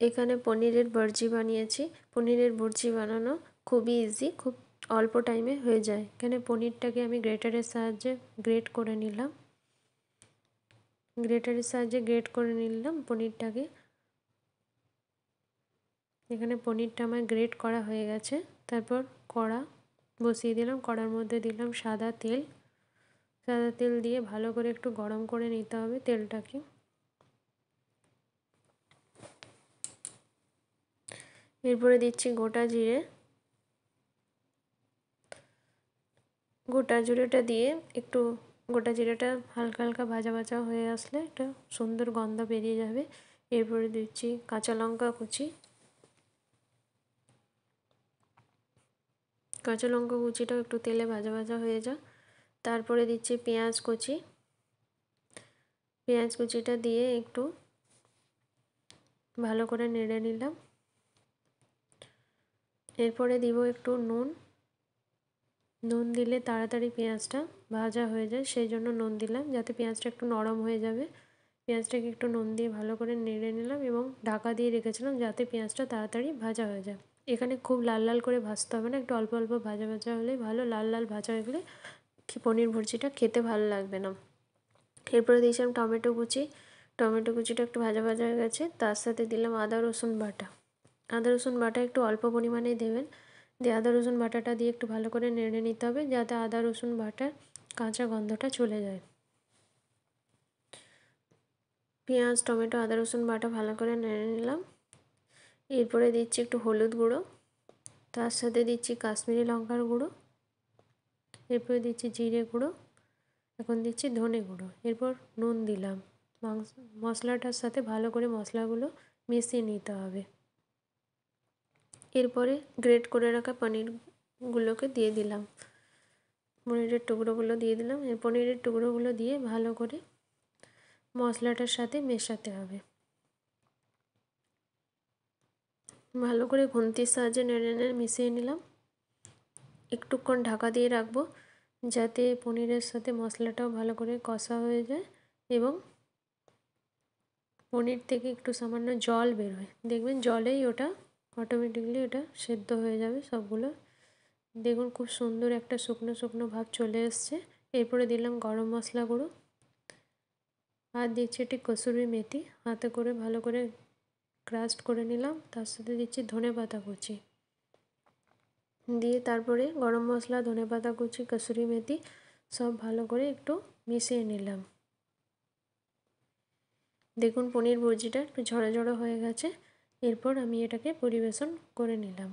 এখানে পনিরের ভুর্জি বানিয়েছি। পনিরের ভুর্জি বানানো খুবই ইজি, খুব অল্প টাইমে হয়ে যায়। এখানে পনিরটাকে আমি গ্রেটারের সাহায্যে গ্রেট করে নিলাম। পনিরটাকে। এখানে পনিরটা আমার গ্রেট করা হয়ে গেছে। তারপর কড়া বসিয়ে দিলাম। কড়ার মধ্যে দিলাম সাদা তেল দিয়ে ভালো করে একটু গরম করে নিতে হবে তেলটাকে। এরপরে দিচ্ছি গোটা জিরে। গোটা জিরেটা হালকা হালকা ভাজা ভাজা হয়ে আসলে একটা সুন্দর গন্ধ বেরিয়ে যাবে। এরপরে দিচ্ছি কাঁচা লঙ্কা কুচিটাও একটু তেলে ভাজা ভাজা হয়ে যাক। তারপরে দিচ্ছি পেঁয়াজ কুচিটা দিয়ে একটু ভালো করে নেড়ে নিলাম। এরপরে দিব একটু নুন দিলে তাড়াতাড়ি পেঁয়াজটা ভাজা হয়ে যায়, সেই জন্য নুন দিলাম, যাতে পেঁয়াজটা একটু নরম হয়ে যাবে। পেঁয়াজটাকে একটু নুন দিয়ে ভালো করে নেড়ে নিলাম এবং ঢাকা দিয়ে রেখেছিলাম যাতে পেঁয়াজটা তাড়াতাড়ি ভাজা হয়ে যায়। এখানে খুব লাল লাল করে ভাজতে হবে না, একটু অল্প অল্প ভাজা হলেই ভালো। লাল লাল ভাজা হয়ে গেলে পনির ভুর্জিটা খেতে ভালো লাগবে না। এরপরে দিয়েছিলাম টমেটো কুচিটা একটু ভাজা হয়ে গেছে। তার সাথে দিলাম আদা রসুন বাটা একটু অল্প পরিমাণেই দেবেন। দিয়ে আদা রসুন বাটাটা দিয়ে একটু ভালো করে নেড়ে নিতে হবে যাতে আদা রসুন বাটার কাঁচা গন্ধটা চলে যায়। পেঁয়াজ, টমেটো, আদা রসুন বাটা ভালো করে নেড়ে নিলাম। এরপরে দিচ্ছি একটু হলুদ গুঁড়ো, তার সাথে দিচ্ছি কাশ্মীরি লঙ্কার গুঁড়ো, এরপরে দিচ্ছি জিরে গুঁড়ো, এখন দিচ্ছি ধনে গুঁড়ো। এরপর নুন দিলাম। মশলাটার সাথে ভালো করে মশলাগুলো মিশিয়ে নিতে হবে। এরপরে গ্রেট করে রাখা পনিরের টুকরোগুলো দিয়ে দিলাম। এই পনিরের টুকরোগুলো দিয়ে ভালো করে মশলাটার সাথে মেশাতে হবে। ভালো করে খুন্তির সাহায্যে নেড়ে মিশিয়ে নিলাম। একটুক্ষণ ঢাকা দিয়ে রাখবো যাতে পনিরের সাথে মশলাটাও ভালো করে কষা হয়ে যায় এবং পনির থেকে একটু সামান্য জল বেরোয়। দেখবেন জলেই ওটা অটোমেটিকলি ওটা সেদ্ধ হয়ে যাবে সবগুলো। দেখুন খুব সুন্দর একটা শুকনো শুকনো ভাব চলে এসছে। এরপরে দিলাম গরম মশলা গুঁড়ো আর দিচ্ছি একটি কসুরি মেথি, হাতে করে ভালো করে ক্রাস্ট করে নিলাম। তার সাথে দিচ্ছি ধনেপাতা কুচি দিয়ে তারপরে গরম মশলা, ধনেপাতা কুচি, কসুরি মেথি সব ভালো করে একটু মিশিয়ে নিলাম। দেখুন পনির ভুর্জিটা একটু ঝড়ো হয়ে গেছে। এরপর আমি এটাকে পরিবেশন করে নিলাম।